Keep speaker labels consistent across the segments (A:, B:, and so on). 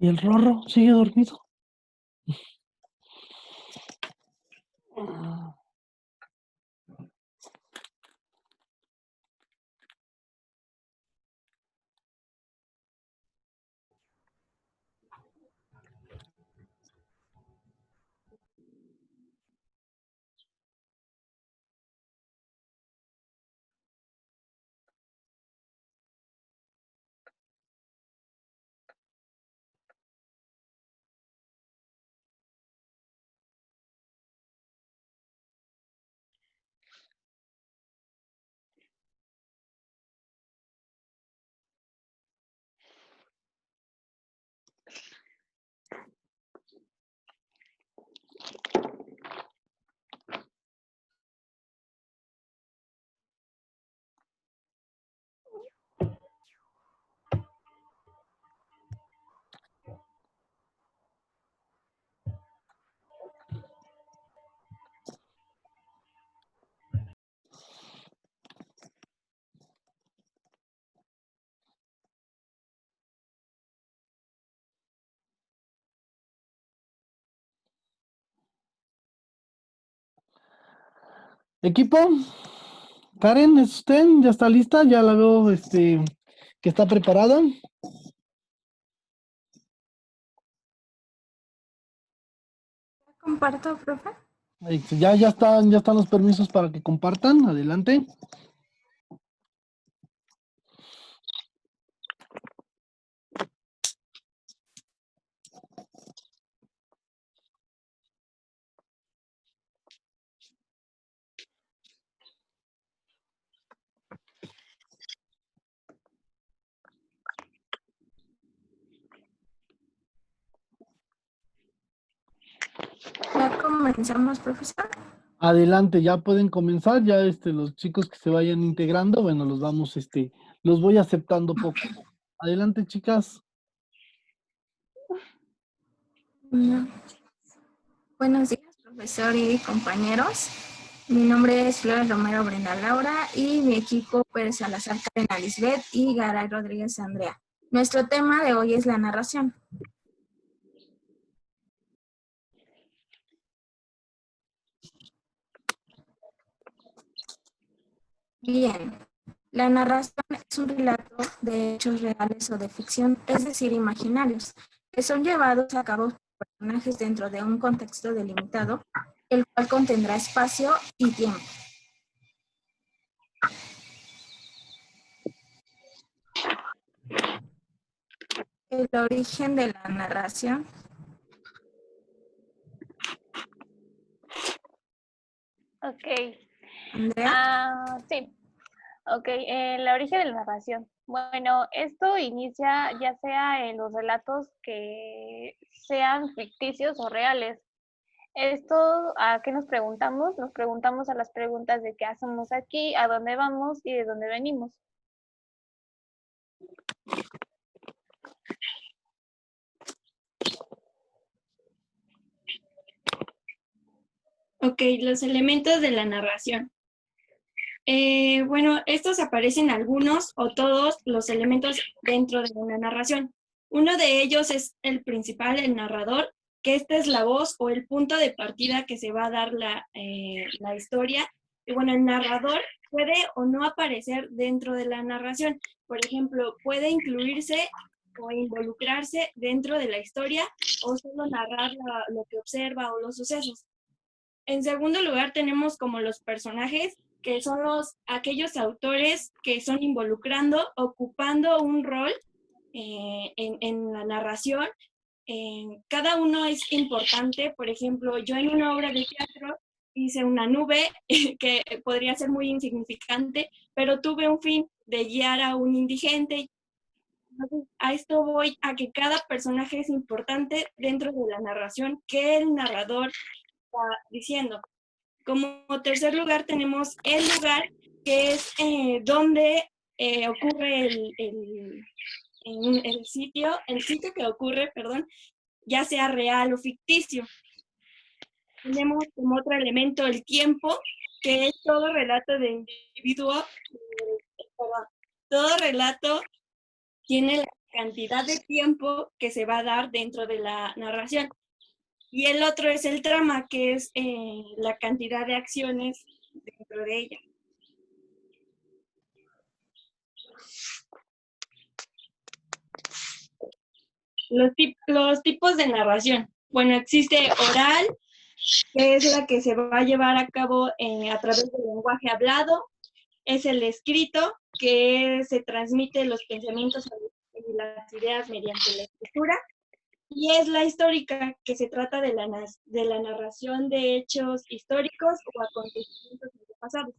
A: ¿Y el Rorro sigue dormido? Equipo, Karen, ¿es usted? ¿Ya está lista? Ya la veo, que está preparada.
B: Comparto, profe.
A: Ya están los permisos para que compartan. Adelante.
B: Ya comenzamos, profesor.
A: Adelante, ya pueden comenzar. Ya los chicos que se vayan integrando, bueno, los voy aceptando poco. Adelante, chicas.
B: No. Buenos días, profesor y compañeros. Mi nombre es Flora Romero Brenda Laura y mi equipo Pérez Salazar Karen Lisbeth y Garay Rodríguez Andrea. Nuestro tema de hoy es la narración. Bien, la narración es un relato de hechos reales o de ficción, es decir, imaginarios, que son llevados a cabo por personajes dentro de un contexto delimitado, el cual contendrá espacio y tiempo. El origen de la narración.
C: Ok.
B: Andrea.
C: Sí. Ok, el origen de la narración. Bueno, esto inicia ya sea en los relatos que sean ficticios o reales. Esto, ¿a qué nos preguntamos? Nos preguntamos a las preguntas de qué hacemos aquí, a dónde vamos y de dónde venimos.
D: Ok, los elementos de la narración. Bueno, estos aparecen algunos o todos los elementos dentro de una narración. Uno de ellos es el principal, el narrador, que esta es la voz o el punto de partida que se va a dar la historia. Y bueno, el narrador puede o no aparecer dentro de la narración. Por ejemplo, puede incluirse o involucrarse dentro de la historia o solo narrar lo que observa o los sucesos. En segundo lugar, tenemos como los personajes, que son aquellos autores que son involucrando, ocupando un rol en la narración. Cada uno es importante. Por ejemplo, yo en una obra de teatro hice una nube que podría ser muy insignificante, pero tuve un fin de guiar a un indigente. Entonces, a esto voy, a que cada personaje es importante dentro de la narración que el narrador está diciendo. Como tercer lugar tenemos el lugar, que es donde ocurre el sitio que ocurre, perdón, ya sea real o ficticio. Tenemos como otro elemento el tiempo, que es todo relato de individuo, todo relato tiene la cantidad de tiempo que se va a dar dentro de la narración. Y el otro es el trama, que es la cantidad de acciones dentro de ella. Los tipos de narración. Bueno, existe oral, que es la que se va a llevar a cabo a través del lenguaje hablado. Es el escrito, que se transmite los pensamientos y las ideas mediante la escritura. Y es la histórica, que se trata de la narración de hechos históricos o acontecimientos pasados.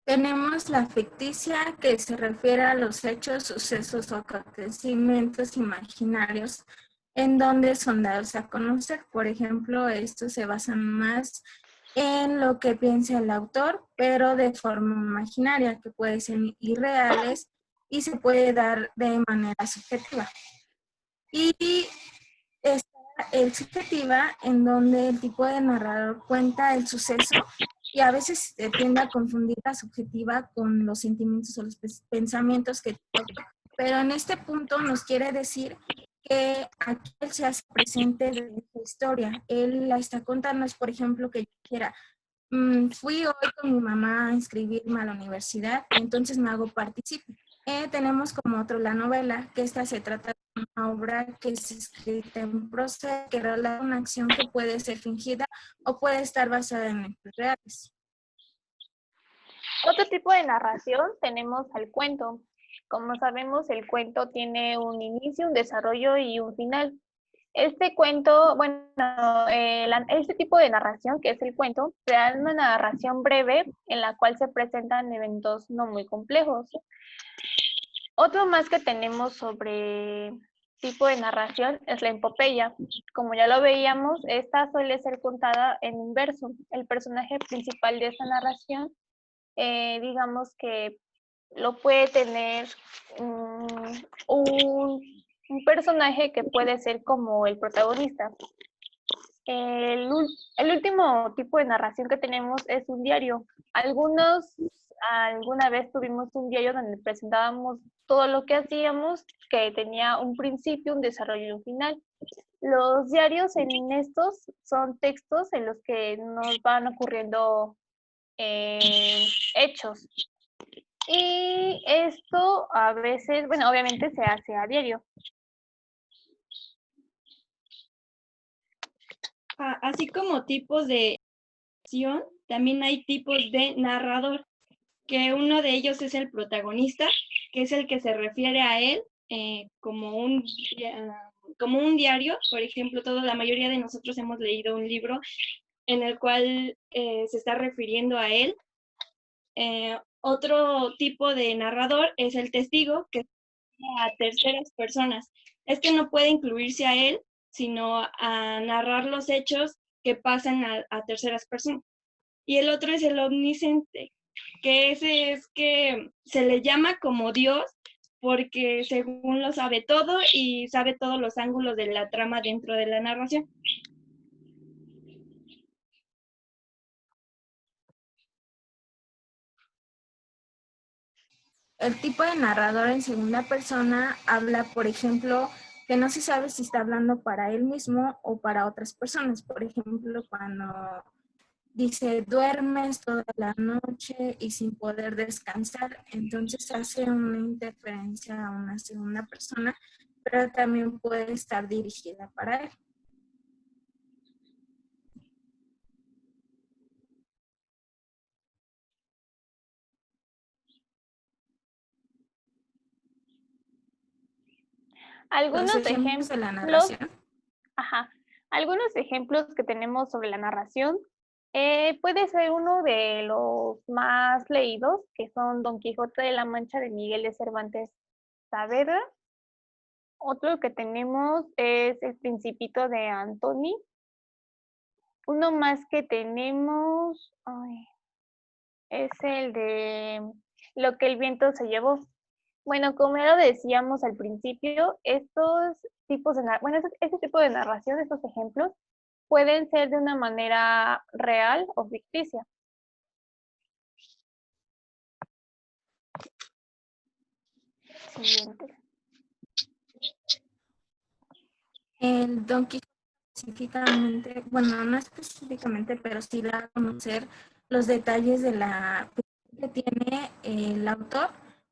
B: Tenemos la ficticia, que se refiere a los hechos, sucesos o acontecimientos imaginarios en donde son dados a conocer. Por ejemplo, estos se basan más en lo que piensa el autor, pero de forma imaginaria, que pueden ser irreales y se puede dar de manera subjetiva. Y está el subjetiva, en donde el tipo de narrador cuenta el suceso y a veces se tiende a confundir la subjetiva con los sentimientos o los pensamientos que tiene. Pero en este punto nos quiere decir que aquí él se hace presente de esta historia. Él la está contando, es por ejemplo que yo dijera, fui hoy con mi mamá a inscribirme a la universidad, entonces me hago partícipe. Tenemos como otro la novela, que esta se trata de una obra que es escrita en prosa, que relata una acción que puede ser fingida o puede estar basada en hechos reales.
C: Otro tipo de narración tenemos al cuento. Como sabemos, el cuento tiene un inicio, un desarrollo y un final. Este cuento, bueno, este tipo de narración, que es el cuento, se da una narración breve en la cual se presentan eventos no muy complejos. Otro más que tenemos sobre tipo de narración es la epopeya. Como ya lo veíamos, esta suele ser contada en un verso. El personaje principal de esta narración, digamos que lo puede tener un personaje que puede ser como el protagonista. El último tipo de narración que tenemos es un diario. Alguna vez tuvimos un diario donde presentábamos todo lo que hacíamos, que tenía un principio, un desarrollo y un final. Los diarios en estos son textos en los que nos van ocurriendo hechos. Y esto a veces, bueno, obviamente se hace a diario.
D: Así como tipos de acción, también hay tipos de narrador, que uno de ellos es el protagonista, que es el que se refiere a él como un diario. Por ejemplo, la mayoría de nosotros hemos leído un libro en el cual se está refiriendo a él. Otro tipo de narrador es el testigo, que es a terceras personas. Este no puede incluirse a él, sino a narrar los hechos que pasan a terceras personas. Y el otro es el omnisciente, que ese es que se le llama como Dios, porque según lo sabe todo y sabe todos los ángulos de la trama dentro de la narración.
B: El tipo de narrador en segunda persona habla, por ejemplo, que no se sabe si está hablando para él mismo o para otras personas. Por ejemplo, cuando dice, duermes toda la noche y sin poder descansar, entonces hace una interferencia a una segunda persona, pero también puede estar dirigida para él.
C: Algunos
B: ejemplos de la narración.
C: Algunos ejemplos que tenemos sobre la narración puede ser uno de los más leídos, que son Don Quijote de la Mancha de Miguel de Cervantes Saavedra. Otro que tenemos es El Principito de Antony. Uno más que tenemos es el de lo que el viento se llevó. Bueno, como ya lo decíamos al principio, estos tipos de, bueno, este tipo de narración, estos ejemplos, pueden ser de una manera real o ficticia. Siguiente.
B: El Don Quijote específicamente, bueno, no específicamente, pero sí da a conocer los detalles de la que tiene el autor.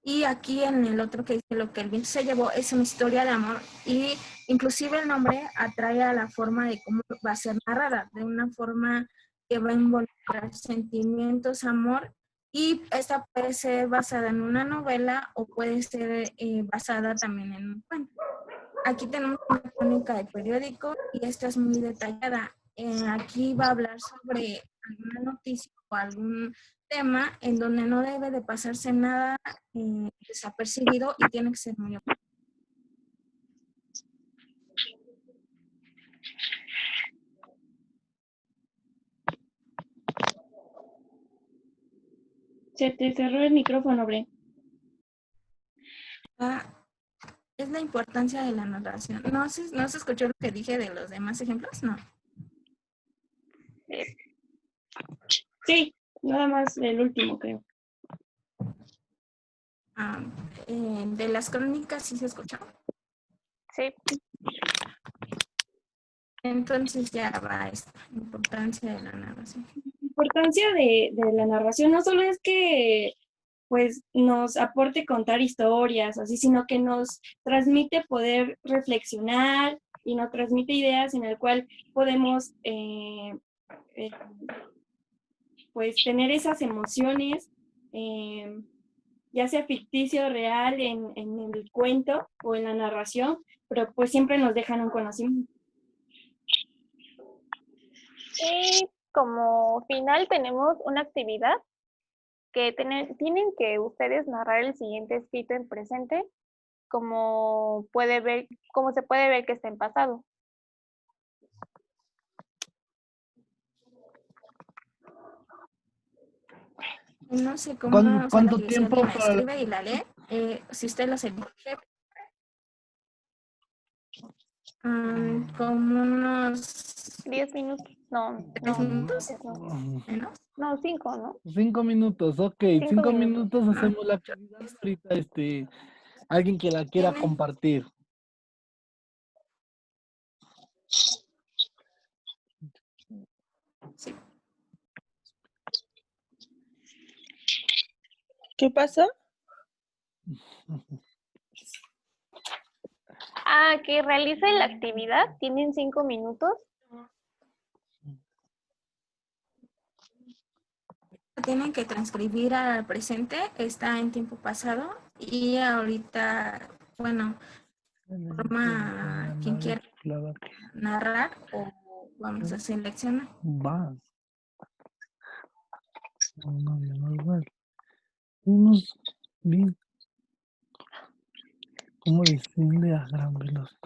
B: Y aquí en el otro que dice lo que el viento se llevó es una historia de amor y inclusive el nombre atrae a la forma de cómo va a ser narrada, de una forma que va a involucrar sentimientos, amor, y esta puede ser basada en una novela o puede ser basada también en un cuento. Aquí tenemos una crónica de periódico y esta es muy detallada. Aquí va a hablar sobre alguna noticia o algún tema en donde no debe de pasarse nada desapercibido y tiene que ser muy objetivo.
D: Se te cerró el micrófono, Bre.
B: Es la importancia de la narración. ¿No se escuchó lo que dije de los demás ejemplos? No.
D: Sí, nada más el último, creo.
B: De las crónicas sí se escuchó.
C: Sí.
B: Entonces ya va esta importancia de la narración.
D: La importancia de la narración no solo es que pues nos aporte contar historias, así, sino que nos transmite poder reflexionar y nos transmite ideas en el cual podemos pues tener esas emociones, ya sea ficticio o real en el cuento o en la narración, pero pues siempre nos dejan un conocimiento.
C: Y como final tenemos una actividad que tienen que ustedes narrar el siguiente escrito en presente, como se puede ver que está en pasado.
B: No sé cómo
A: ¿Cuánto
B: si
A: tiempo
B: alguien la
A: para
B: escribe y la lee. Si usted las elige, como unos
C: 10 minutos. No,
B: 3 minutos,
C: no,
B: menos.
C: no, 5, ¿no?
A: 5 minutos? Ok,
C: 5
A: cinco
C: minutos.
A: minutos hacemos la actividad. Ahorita, alguien que la quiera
B: ¿Tiene?
A: compartir.
B: Sí.
E: ¿Qué pasa?
C: Que realicen la actividad, tienen 5 minutos.
B: Tienen que transcribir al presente, está en tiempo pasado y ahorita, bueno, forma quien quiera narrar o vamos a seleccionar.
A: Va. No, unos bien, ¿cómo desciende a gran velocidad?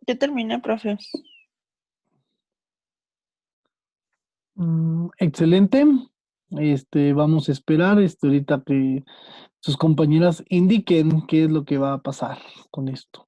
E: Ya terminé, profe.
A: Excelente. Vamos a esperar, ahorita que sus compañeras indiquen qué es lo que va a pasar con esto.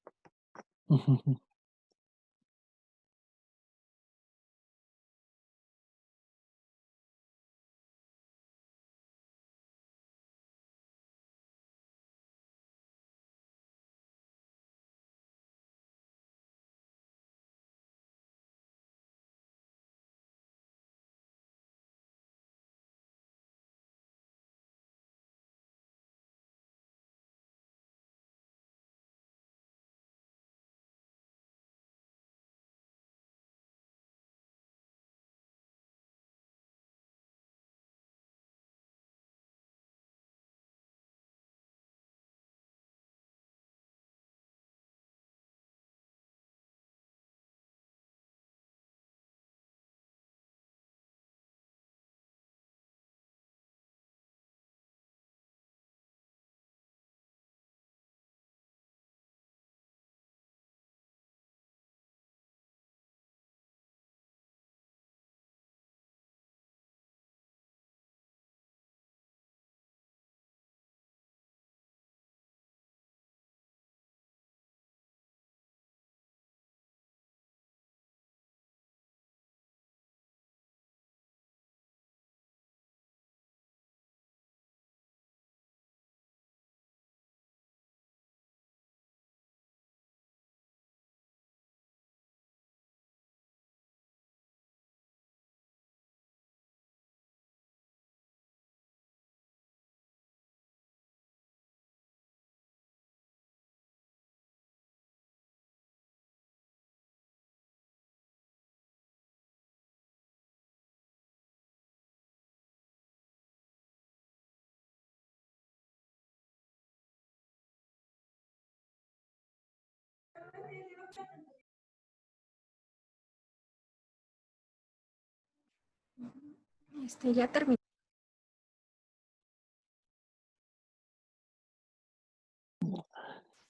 B: Ya terminé.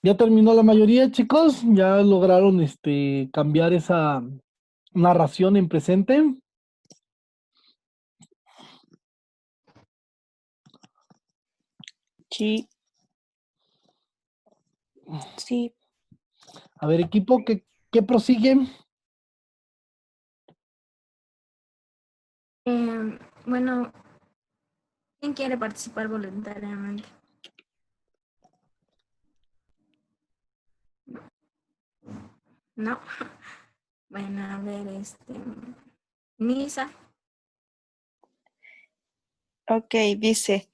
A: Ya terminó la mayoría, chicos. Ya lograron cambiar esa narración en presente.
E: Sí. Sí.
A: A ver, equipo, ¿qué prosigue?
B: Bueno, ¿quién quiere participar voluntariamente? No. Bueno, a ver, Nisa.
E: Ok, dice,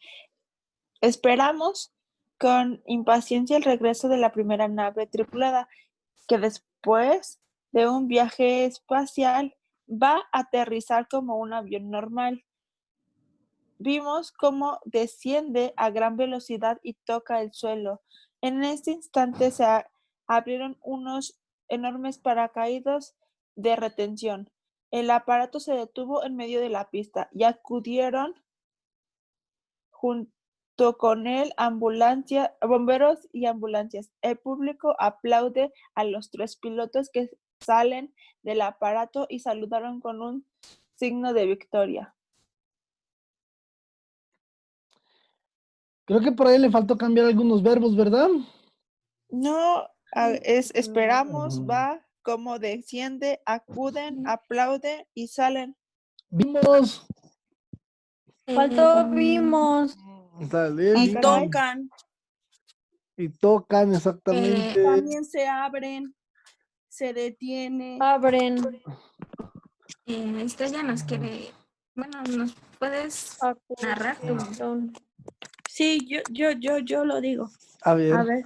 E: esperamos con impaciencia el regreso de la primera nave tripulada, que después de un viaje espacial va a aterrizar como un avión normal. Vimos cómo desciende a gran velocidad y toca el suelo. En este instante se abrieron unos enormes paracaídas de retención. El aparato se detuvo en medio de la pista y acudieron junto con él bomberos y ambulancias. El público aplaude a los 3 pilotos que salen del aparato y saludaron con un signo de victoria.
A: Creo que por ahí le faltó cambiar algunos verbos, ¿verdad?
E: No, esperamos, va, como desciende, acuden, aplaude y salen.
A: Vimos.
F: Faltó vimos.
A: Sale,
E: Y
A: vimos.
E: tocan.
A: Y tocan, exactamente.
E: También se abren, se detiene.
F: Abren.
B: Ya nos quiere. Bueno, ¿nos puedes narrar tu?
D: Sí, yo lo digo.
A: A ver.
D: A ver.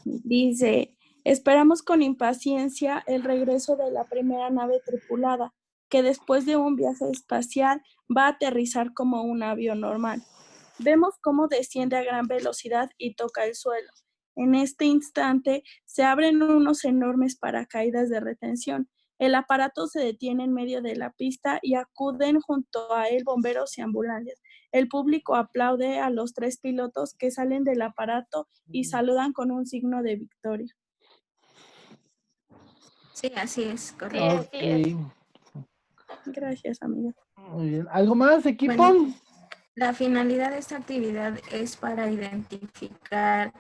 D: Dice, esperamos con impaciencia el regreso de la primera nave tripulada, que después de un viaje espacial va a aterrizar como un avión normal. Vemos cómo desciende a gran velocidad y toca el suelo. En este instante se abren unos enormes paracaídas de retención. El aparato se detiene en medio de la pista y acuden junto a él bomberos y ambulancias. El público aplaude a los 3 pilotos que salen del aparato y saludan con un signo de victoria.
B: Sí, así es,
C: Sí,
B: correcto.
C: así es.
A: Ok,
E: Gracias, amiga.
A: muy bien. ¿Algo más, equipo?
B: Bueno, la finalidad de esta actividad es para identificar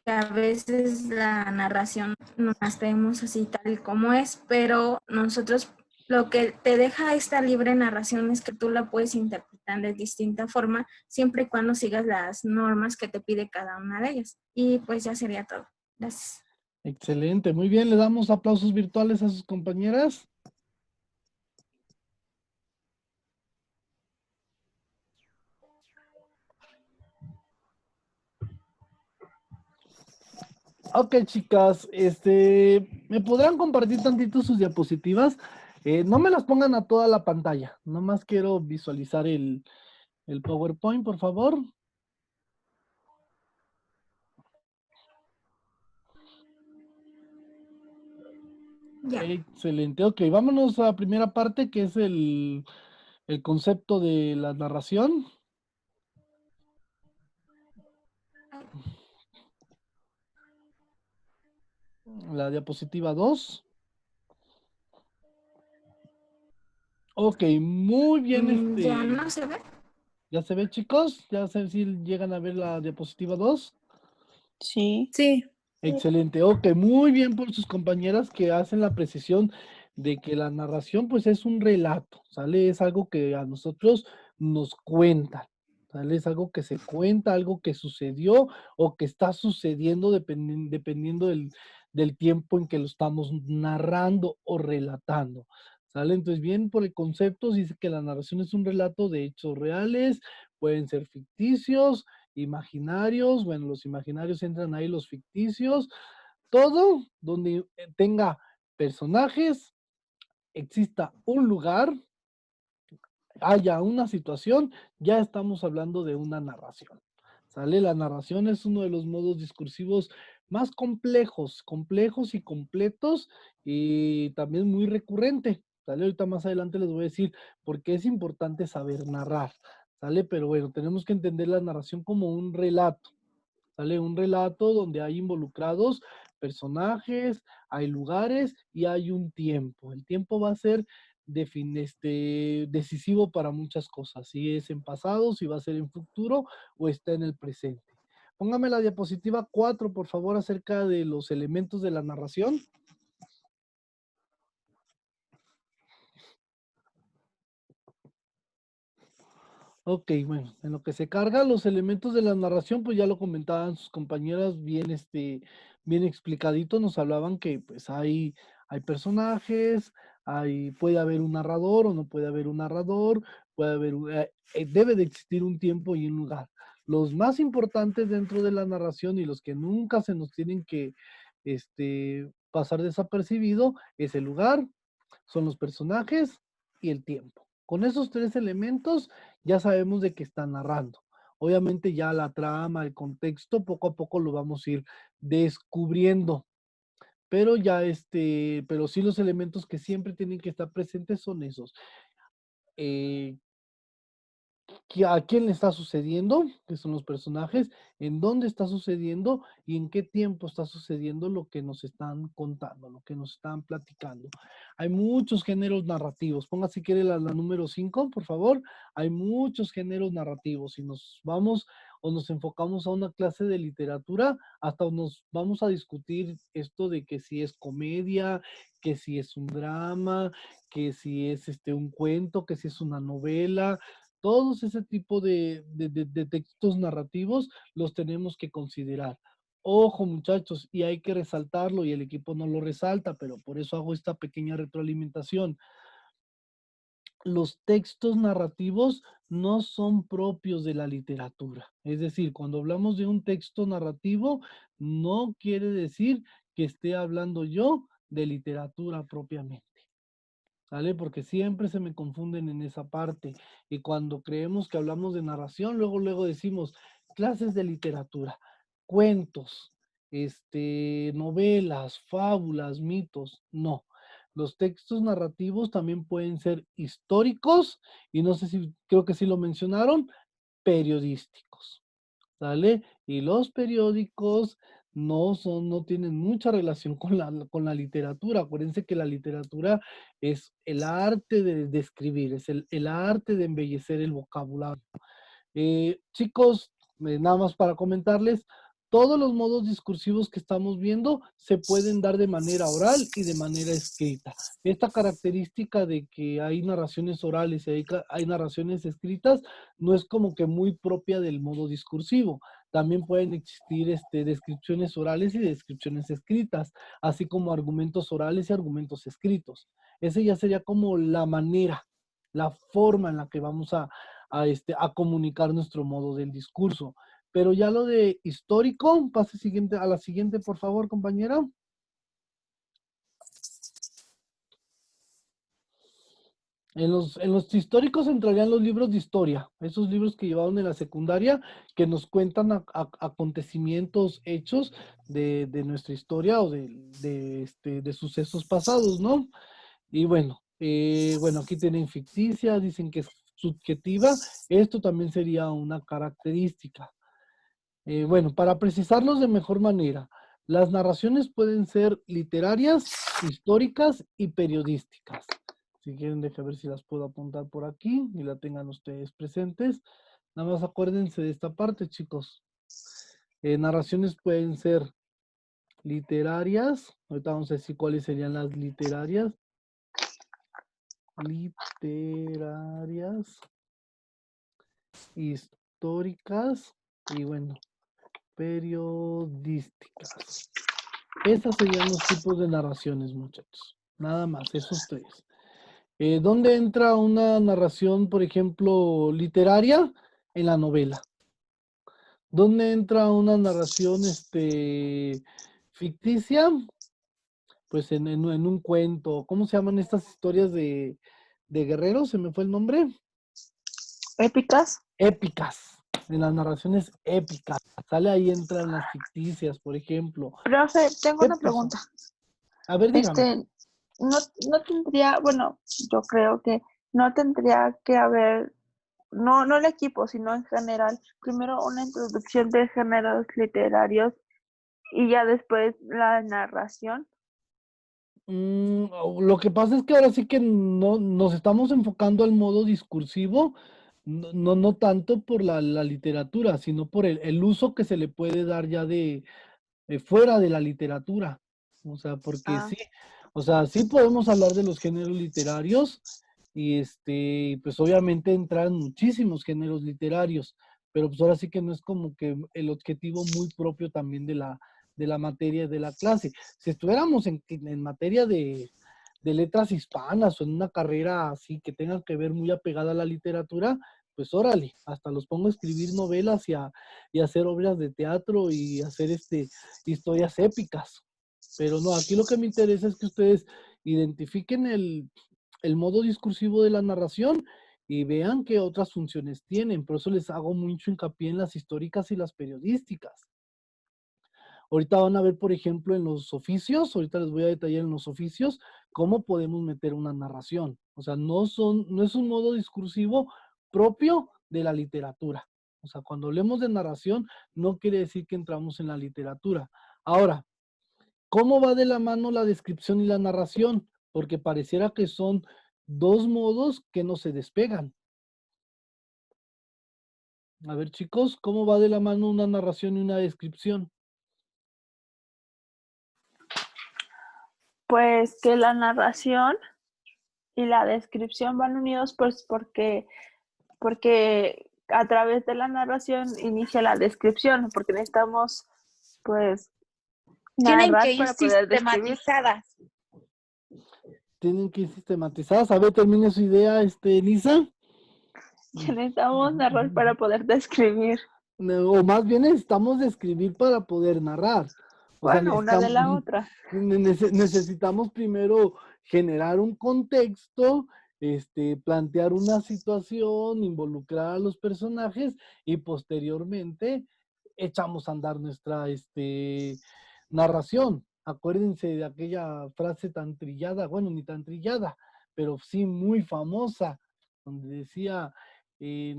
B: que a veces la narración no las vemos así tal como es, pero nosotros lo que te deja esta libre narración es que tú la puedes interpretar de distinta forma, siempre y cuando sigas las normas que te pide cada una de ellas. Y pues ya sería todo. Gracias.
A: Excelente, muy bien. Le damos aplausos virtuales a sus compañeras. Ok, chicas, ¿me podrán compartir tantito sus diapositivas? No me las pongan a toda la pantalla, nomás quiero visualizar el PowerPoint, por favor.
B: Ya.
A: Excelente, ok, vámonos a la primera parte que es el concepto de la narración. La diapositiva 2. Ok, muy bien,
B: Ya no se ve.
A: ¿ya se ve, chicos? ¿Ya sé si llegan a ver la diapositiva 2?
E: Sí.
F: Sí.
A: Excelente, ok, muy bien por sus compañeras que hacen la precisión de que la narración pues es un relato, ¿sale? Es algo que a nosotros nos cuentan, ¿sale? Es algo que se cuenta, algo que sucedió o que está sucediendo dependiendo del tiempo en que lo estamos narrando o relatando, ¿sale? Entonces, bien por el concepto, dice que la narración es un relato de hechos reales, pueden ser ficticios, imaginarios, bueno, los imaginarios entran ahí, los ficticios, todo donde tenga personajes, exista un lugar, haya una situación, ya estamos hablando de una narración. ¿Sale? La narración es uno de los modos discursivos más complejos y completos y también muy recurrente. ¿Sale? Ahorita más adelante les voy a decir por qué es importante saber narrar. ¿Sale? Pero bueno, tenemos que entender la narración como un relato. ¿Sale? Un relato donde hay involucrados personajes, hay lugares y hay un tiempo. El tiempo va a ser decisivo para muchas cosas, si es en pasado, si va a ser en futuro o está en el presente. Póngame la diapositiva 4, por favor, acerca de los elementos de la narración. Ok, bueno, en lo que se carga los elementos de la narración, pues ya lo comentaban sus compañeras bien, bien explicadito, nos hablaban que pues hay personajes, puede haber un narrador o no puede haber un narrador, debe de existir un tiempo y un lugar. Los más importantes dentro de la narración y los que nunca se nos tienen que, pasar desapercibido es el lugar, son los personajes y el tiempo. Con esos tres elementos ya sabemos de qué está narrando. Obviamente ya la trama, el contexto, poco a poco lo vamos a ir descubriendo. Pero ya pero sí los elementos que siempre tienen que estar presentes son esos. Eh, ¿A quién le está sucediendo? ¿Qué son los personajes? ¿En dónde está sucediendo? ¿Y en qué tiempo está sucediendo lo que nos están contando, lo que nos están platicando? Hay muchos géneros narrativos. Ponga si quiere la número 5, por favor. Hay muchos géneros narrativos. Si nos vamos o nos enfocamos a una clase de literatura, hasta nos vamos a discutir esto de que si es comedia, que si es un drama, que si es un cuento, que si es una novela. Todos ese tipo de textos narrativos los tenemos que considerar. Ojo, muchachos, y hay que resaltarlo, y el equipo no lo resalta, pero por eso hago esta pequeña retroalimentación. Los textos narrativos no son propios de la literatura. Es decir, cuando hablamos de un texto narrativo, no quiere decir que esté hablando yo de literatura propiamente. ¿Sale? Porque siempre se me confunden en esa parte. Y cuando creemos que hablamos de narración, luego decimos clases de literatura, cuentos, novelas, fábulas, mitos. No. Los textos narrativos también pueden ser históricos y no sé si, creo que sí lo mencionaron, periodísticos. ¿Sale? Y los periódicos no tienen mucha relación con la literatura. Acuérdense que la literatura es el arte de escribir, es el arte de embellecer el vocabulario. Chicos, nada más para comentarles, todos los modos discursivos que estamos viendo se pueden dar de manera oral y de manera escrita. Esta característica de que hay narraciones orales y hay narraciones escritas no es como que muy propia del modo discursivo. También pueden existir descripciones orales y descripciones escritas, así como argumentos orales y argumentos escritos. Ese ya sería como la manera, la forma en la que vamos a comunicar nuestro modo del discurso. Pero ya lo de histórico, pase a la siguiente, por favor, compañera. En los históricos entrarían los libros de historia, esos libros que llevaron en la secundaria, que nos cuentan acontecimientos, hechos de nuestra historia o de sucesos pasados, ¿no? Y bueno, aquí tienen ficticia, dicen que es subjetiva, esto también sería una característica. Bueno, para precisarlos de mejor manera, las narraciones pueden ser literarias, históricas y periodísticas. Si quieren, déjenme ver si las puedo apuntar por aquí y la tengan ustedes presentes. Nada más acuérdense de esta parte, chicos. Narraciones pueden ser literarias. Ahorita vamos a decir cuáles serían las literarias. Literarias, históricas y bueno, periodísticas. Esas serían los tipos de narraciones, muchachos. Nada más, esos tres. ¿Dónde entra una narración, por ejemplo, literaria? En la novela. ¿Dónde entra una narración ficticia? Pues en un cuento. ¿Cómo se llaman estas historias de guerreros? ¿Se me fue el nombre?
E: ¿Épicas?
A: Épicas. En las narraciones épicas. Sale ahí, entran las ficticias, por ejemplo.
E: Profe, tengo
A: ¿Qué
E: una
A: pasa?
E: pregunta.
A: A ver, dígame.
E: No tendría, bueno, yo creo que no tendría que haber, no el equipo, sino en general, primero una introducción de géneros literarios y ya después la narración.
A: Lo que pasa es que ahora sí que no nos estamos enfocando al modo discursivo, no tanto por la literatura, sino por el uso que se le puede dar ya de fuera de la literatura. O sea, porque
E: Ah.
A: sí, o sea, sí podemos hablar de los géneros literarios y pues obviamente entran muchísimos géneros literarios, pero pues ahora sí que no es como que el objetivo muy propio también de la materia de la clase. Si estuviéramos en materia de letras hispanas o en una carrera así que tenga que ver muy apegada a la literatura, pues órale, hasta los pongo a escribir novelas y a hacer obras de teatro y hacer historias épicas. Pero no, aquí lo que me interesa es que ustedes identifiquen el modo discursivo de la narración y vean qué otras funciones tienen. Por eso les hago mucho hincapié en las históricas y las periodísticas. Ahorita van a ver, por ejemplo, en los oficios, ahorita les voy a detallar en los oficios cómo podemos meter una narración. O sea, no es un modo discursivo propio de la literatura. O sea, cuando hablemos de narración, no quiere decir que entramos en la literatura. Ahora, ¿cómo va de la mano la descripción y la narración? Porque pareciera que son dos modos que no se despegan. A ver, chicos, ¿cómo va de la mano una narración y una descripción?
E: Pues que la narración y la descripción van unidos pues porque a través de la narración inicia la descripción, porque necesitamos pues
F: Tienen
E: narrar
F: que ir
E: para poder describir.
F: sistematizadas.
A: Tienen que ir sistematizadas. A ver, termine su idea, Elisa.
E: Que necesitamos narrar para poder describir.
A: O más bien necesitamos describir para poder narrar. O sea,
E: Bueno, una de la otra.
A: necesitamos primero generar un contexto, plantear una situación, involucrar a los personajes y posteriormente echamos a andar nuestra narración. Acuérdense de aquella frase tan trillada, bueno, ni tan trillada, pero sí muy famosa, donde decía,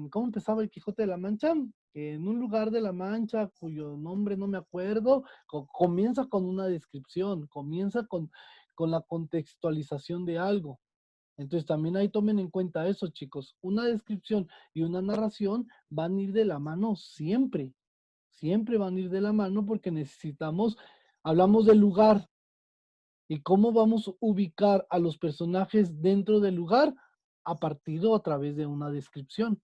A: ¿cómo empezaba el Quijote de la Mancha? que en un lugar de La Mancha, cuyo nombre no me acuerdo, comienza con una descripción, comienza con la contextualización de algo. Entonces también ahí tomen en cuenta eso, chicos. Una descripción y una narración van a ir de la mano siempre. Siempre van a ir de la mano porque necesitamos, hablamos del lugar. ¿Y cómo vamos a ubicar a los personajes dentro del lugar? A partir o a través de una descripción.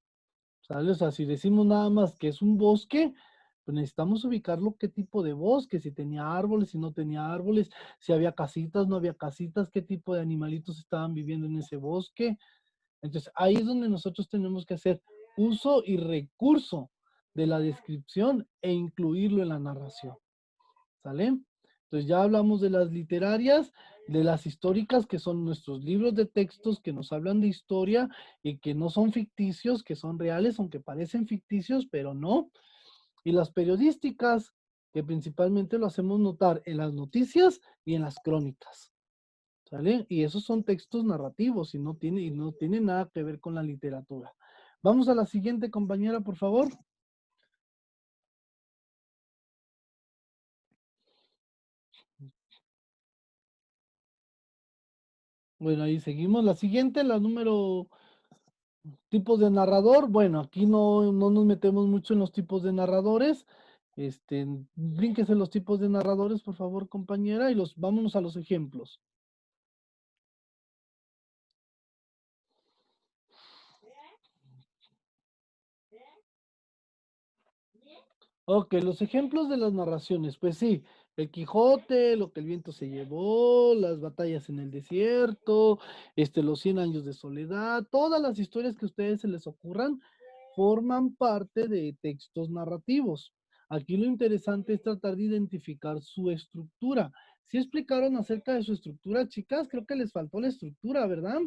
A: ¿Sale? O sea, si decimos nada más que es un bosque, pues necesitamos ubicarlo qué tipo de bosque, si tenía árboles, si no tenía árboles, si había casitas, no había casitas, qué tipo de animalitos estaban viviendo en ese bosque. Entonces, ahí es donde nosotros tenemos que hacer uso y recurso de la descripción e incluirlo en la narración. ¿Sale? Entonces ya hablamos de las literarias, de las históricas, que son nuestros libros de textos que nos hablan de historia y que no son ficticios, que son reales, aunque parecen ficticios, pero no. Y las periodísticas, que principalmente lo hacemos notar en las noticias y en las crónicas. ¿Sale? Y esos son textos narrativos y no tiene nada que ver con la literatura. Vamos a la siguiente, compañera, por favor. Bueno, ahí seguimos. La siguiente, la número tipos de narrador. Bueno, aquí no nos metemos mucho en los tipos de narradores. Brínquese los tipos de narradores, por favor, compañera, y vámonos a los ejemplos. Ok, los ejemplos de las narraciones, pues sí, el Quijote, lo que el viento se llevó, las batallas en el desierto, los 100 años de soledad, todas las historias que a ustedes se les ocurran forman parte de textos narrativos. Aquí lo interesante es tratar de identificar su estructura. ¿Sí explicaron acerca de su estructura, chicas? Creo que les faltó la estructura, ¿verdad?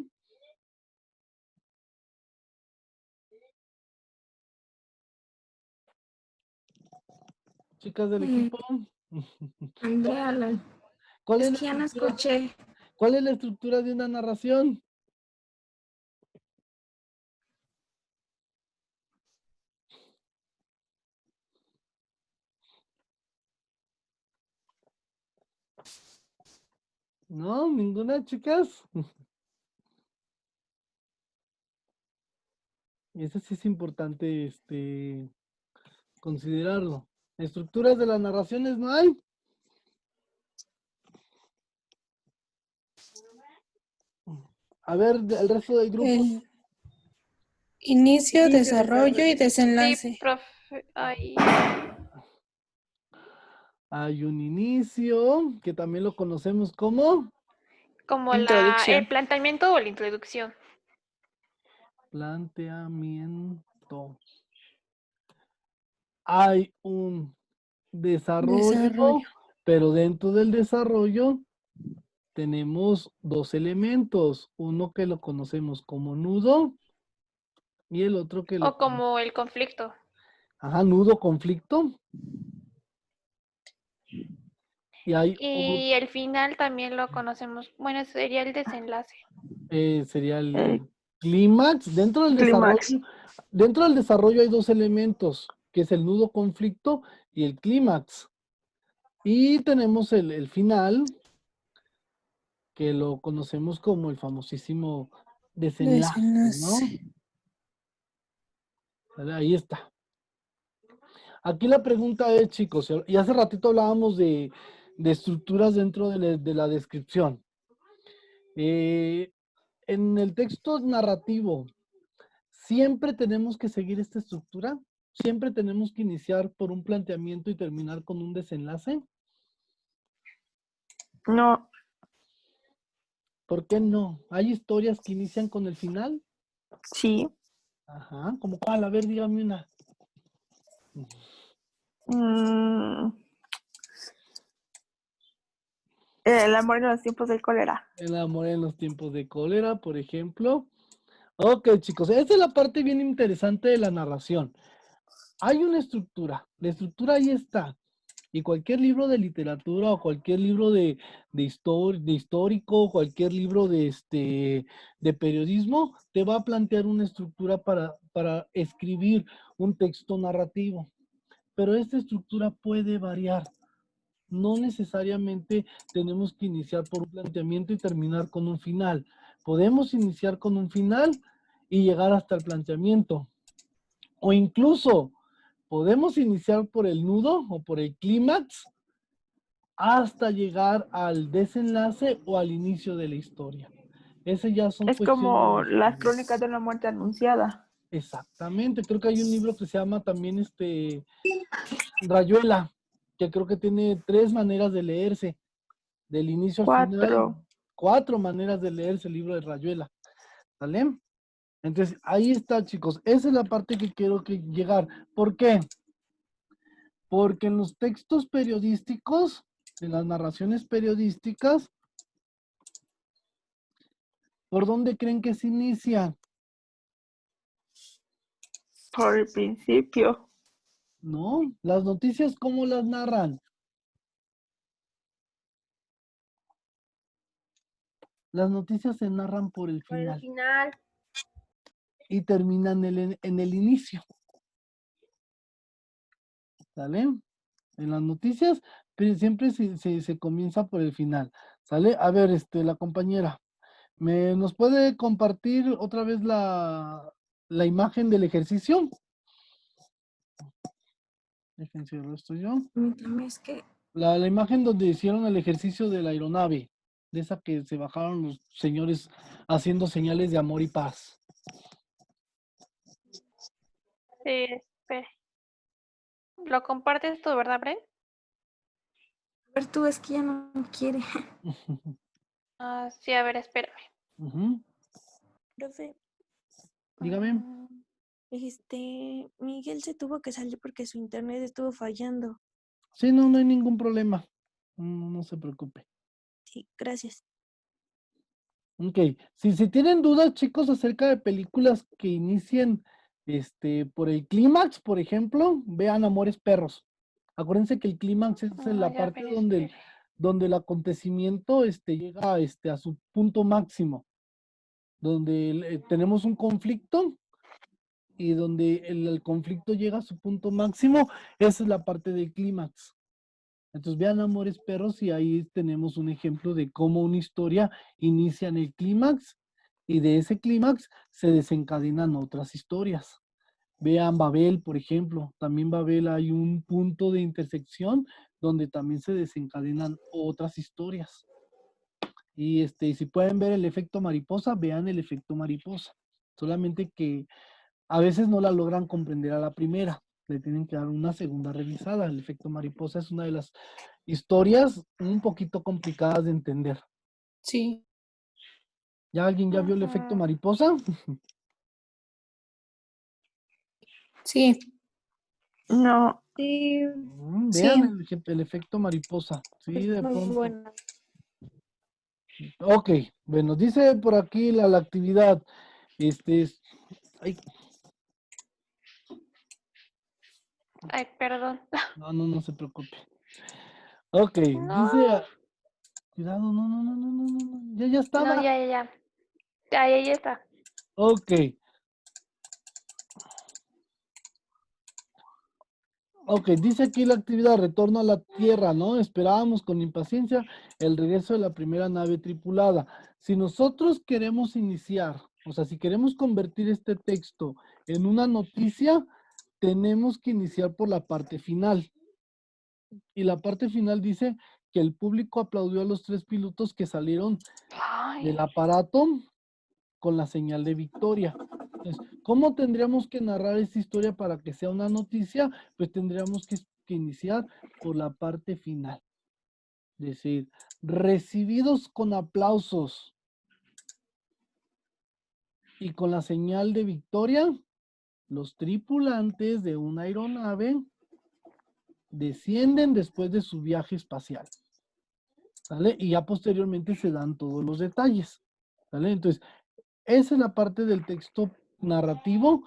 A: Chicas del equipo.
B: Andrea,
A: ¿Cuál
B: es
A: es la
B: que ya no
A: estructura?
B: escuché.
A: ¿Cuál es la estructura de una narración? No, ninguna, chicas. Eso sí es importante, considerarlo. Estructuras de las narraciones no hay. A ver, el resto del grupo.
G: Inicio, desarrollo y
C: Sí,
G: desenlace.
C: profe. Ay,
A: Hay un inicio, que también lo conocemos como
C: como el
E: Introducción.
C: planteamiento o la introducción.
A: planteamiento. Hay un desarrollo,
G: Desarrollo.
A: pero dentro del desarrollo tenemos dos elementos. Uno que lo conocemos como nudo y el otro que
C: O como el conflicto.
A: Ajá, nudo, conflicto. Y hay
C: Y el final también lo conocemos. Bueno, sería el desenlace.
A: sería el clímax.
E: Clímax.
A: Dentro del desarrollo hay dos elementos, que es el nudo, conflicto y el clímax. Y tenemos el final, que lo conocemos como el famosísimo desenlace, ¿no?
G: Desenlace.
A: ¿Vale? Ahí está. Aquí la pregunta es, chicos, y hace ratito hablábamos de estructuras dentro de la descripción. En el texto narrativo, ¿siempre tenemos que seguir esta estructura? ¿Siempre tenemos que iniciar por un planteamiento y terminar con un desenlace?
E: No,
A: ¿Por qué no? ¿Hay historias que inician con el final?
E: sí.
A: Ajá, ¿como cuál? A ver, dígame una.
E: El amor en los tiempos del cólera.
A: El amor en los tiempos de cólera, por ejemplo. Ok, chicos, esta es la parte bien interesante de la narración. Hay una estructura, la estructura ahí está. Y cualquier libro de literatura o cualquier libro de histórico, cualquier libro de periodismo, te va a plantear una estructura para escribir un texto narrativo. Pero esta estructura puede variar. No necesariamente tenemos que iniciar por un planteamiento y terminar con un final. Podemos iniciar con un final y llegar hasta el planteamiento. O incluso podemos iniciar por el nudo o por el clímax hasta llegar al desenlace o al inicio de la historia. Ese ya son
E: Es
A: cuestiones
E: como
A: de
E: las
A: estudio.
E: crónicas de una muerte anunciada.
A: Exactamente, creo que hay un libro que se llama también Rayuela, que creo que tiene 3 maneras de leerse, del inicio al final,
E: 4.
A: 4 maneras de leerse el libro de Rayuela, ¿sale? Entonces, ahí está, chicos, esa es la parte que quiero llegar. ¿Por qué? Porque en los textos periodísticos, en las narraciones periodísticas, ¿por dónde creen que se inicia?
E: Por el principio.
A: ¿No? Las noticias, ¿cómo las narran? Las noticias se narran por el
F: Por el
A: final
F: final.
A: y terminan en el inicio. ¿Sale? En las noticias siempre se comienza por el final. ¿Sale? A ver, la compañera, ¿nos puede compartir otra vez la imagen del ejercicio? Déjense lo estoy yo.
B: Permítame, es que
A: La imagen donde hicieron el ejercicio de la aeronave, de esa que se bajaron los señores haciendo señales de amor y paz.
C: Sí, espere. ¿Lo compartes tú, verdad, Bren?
B: a ver, tú es que ya no quiere.
C: Ah, sí, a ver, espérame.
A: Ujú.
F: Profe,
A: Dígame.
F: Miguel se tuvo que salir porque su internet estuvo fallando.
A: Sí, no hay ningún problema. No se preocupe.
F: Sí, gracias.
A: Ok, si tienen dudas, chicos, acerca de películas que inicien por el clímax, por ejemplo, vean Amores Perros. Acuérdense que el clímax es en
C: Ah,
A: la
C: ya,
A: parte
C: pero espere.
A: donde el acontecimiento llega a su punto máximo, donde tenemos un conflicto y donde el conflicto llega a su punto máximo, esa es la parte del clímax. Entonces vean Amores Perros y ahí tenemos un ejemplo de cómo una historia inicia en el clímax y de ese clímax se desencadenan otras historias. Vean Babel, por ejemplo. También Babel hay un punto de intersección donde también se desencadenan otras historias. Y si pueden ver el efecto mariposa, vean el efecto mariposa. Solamente que a veces no la logran comprender a la primera. Le tienen que dar una segunda revisada. El efecto mariposa es una de las historias un poquito complicadas de entender.
F: Sí.
A: ¿Ya alguien ya vio el efecto mariposa?
F: Sí.
E: No.
F: Sí,
A: Vean el efecto mariposa. Sí, de
F: muy
A: pronto.
F: buena.
A: Ok, bueno, dice por aquí la actividad. Ay,
C: Ay, perdón.
A: no se preocupe. Ok,
C: No,
A: dice, cuidado, no, ya
C: no,
A: estaba.
C: ya. Ya está.
A: Ok. Ok, dice aquí la actividad, retorno a la Tierra, ¿no? Esperábamos con impaciencia el regreso de la primera nave tripulada. Si nosotros queremos iniciar, o sea, si queremos convertir este texto en una noticia, tenemos que iniciar por la parte final. Y la parte final dice que el público aplaudió a los 3 pilotos que salieron del
C: Ay,
A: aparato con la señal de victoria. Entonces, ¿cómo tendríamos que narrar esta historia para que sea una noticia? Pues tendríamos que iniciar por la parte final. Es decir, recibidos con aplausos y con la señal de victoria, los tripulantes de una aeronave descienden después de su viaje espacial. ¿Sale? Y ya posteriormente se dan todos los detalles. ¿Sale? Entonces, esa es la parte del texto narrativo